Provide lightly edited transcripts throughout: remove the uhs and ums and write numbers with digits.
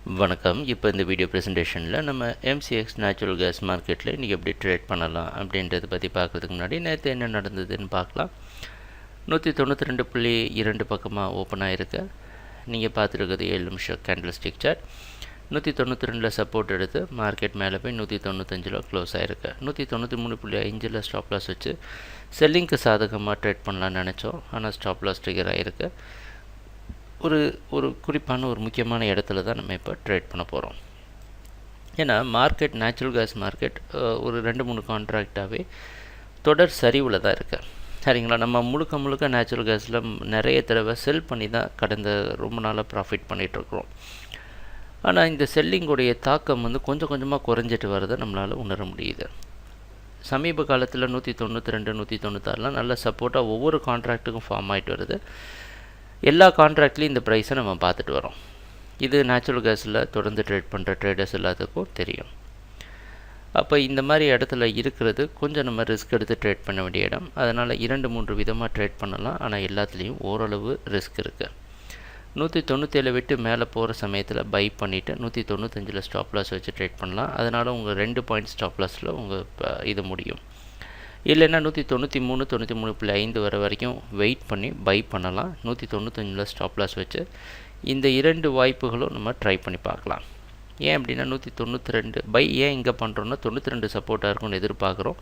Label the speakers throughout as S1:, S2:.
S1: வணக்கம். இப்போ இந்த வீடியோ ப்ரெசன்டேஷனில் நம்ம எம்சிஎக்ஸ் நேச்சுரல் கேஸ் மார்க்கெட்டில் இன்றைக்கி எப்படி ட்ரேட் பண்ணலாம் அப்படின்றத பற்றி பார்க்குறதுக்கு முன்னாடி நேற்று என்ன நடந்ததுன்னு பார்க்கலாம். 192.2 பக்கமாக ஓப்பன் ஆகிருக்கு. நீங்கள் பார்த்துருக்குது 7 நிமிஷம் கேண்டில் ஸ்டிக் சார்ட். 192 சப்போர்ட் எடுத்து மார்க்கெட் மேலே போய் 195 க்ளோஸ் ஆகிருக்கு. 193.5 ஸ்டாப் லாஸ் வச்சு செல்லிங்க்கு சாதகமாக ட்ரேட் பண்ணலான்னு நினச்சோம். ஆனால் ஸ்டாப் லாஸ் ட்ரிகர் ஆகிருக்கு. ஒரு குறிப்பான ஒரு முக்கியமான இடத்துல தான் நம்ம இப்போ ட்ரேட் பண்ண போகிறோம். ஏன்னா மார்க்கெட் நேச்சுரல் கேஸ் மார்க்கெட் ஒரு 2-3 கான்ட்ராக்டாகவே தொடர் சரிவில் தான் இருக்குது. சரிங்களா? நம்ம முழுக்க நேச்சுரல் கேஸில் நிறைய தடவை செல் பண்ணி தான் கடந்த ரொம்ப நாளாக ப்ராஃபிட் பண்ணிகிட்ருக்குறோம். ஆனால் இந்த செல்லிங்குடைய தாக்கம் கொஞ்சம் கொஞ்சமாக குறைஞ்சிட்டு வரதை நம்மளால் உணர முடியுது. சமீப காலத்தில் 192, 196 நல்ல சப்போர்ட்டாக ஒவ்வொரு கான்ட்ராக்ட்டுக்கும் ஃபார்ம் ஆகிட்டு வருது. எல்லா கான்ட்ராக்ட்லேயும் இந்த ப்ரைஸை நம்ம பார்த்துட்டு வரோம். இது நேச்சுரல் கேஸில் தொடர்ந்து ட்ரேட் பண்ணுற ட்ரேடர்ஸ் எல்லாத்துக்கும் தெரியும். அப்போ இந்த மாதிரி இடத்துல இருக்கிறது கொஞ்சம் நம்ம ரிஸ்க் எடுத்து ட்ரேட் பண்ண வேண்டிய இடம். அதனால் 2-3 விதமாக ட்ரேட் பண்ணலாம். ஆனால் எல்லாத்துலேயும் ஓரளவு ரிஸ்க் இருக்குது. 197 விட்டு மேலே போகிற சமயத்தில் பை பண்ணிவிட்டு 195 ஸ்டாப் லாஸ் வச்சு ட்ரேட் பண்ணலாம். அதனால் உங்கள் 2 பாயிண்ட் ஸ்டாப் லாஸில் உங்கள் இது முடியும். இல்லைன்னா 193, 93.5 வர வரைக்கும் வெயிட் பண்ணி பை பண்ணலாம். 195 ஸ்டாப் லாஸ் வச்சு இந்த 2 வாய்ப்புகளும் நம்ம ட்ரை பண்ணி பார்க்கலாம். ஏன் அப்படின்னா 192 பை ஏன் இங்கே பண்ணுறோன்னா 92 சப்போர்ட்டாக இருக்கும்னு எதிர்பார்க்குறோம்.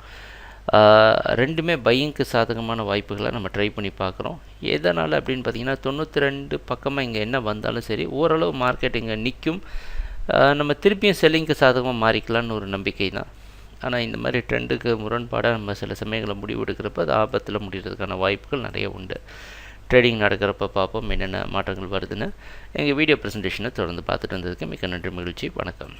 S1: ரெண்டுமே பையிங்க்கு சாதகமான வாய்ப்புகளை நம்ம ட்ரை பண்ணி பார்க்குறோம். எதனால் அப்படின்னு பார்த்திங்கன்னா 92 பக்கமாக இங்கே என்ன வந்தாலும் சரி, ஓரளவு மார்க்கெட் இங்கே நிற்கும். நம்ம திருப்பியும் செல்லிங்க்கு சாதகமாக மாறிக்கலான்னு ஒரு நம்பிக்கை தான். ஆனால் இந்த மாதிரி ட்ரெண்டுக்கு முரண்பாடாக நம்ம சில சமயங்களை முடிவு எடுக்கிறப்ப அது ஆபத்தில் முடிகிறதுக்கான வாய்ப்புகள் நிறைய உண்டு. ட்ரேடிங் நடக்கிறப்ப பார்ப்போம் என்னென்ன மாற்றங்கள் வருதுன்னு. எங்கள் வீடியோ ப்ரெசன்டேஷனை தொடர்ந்து பார்த்துட்டு இருந்ததுக்கு மிக்க நன்றி, மகிழ்ச்சி, வணக்கம்.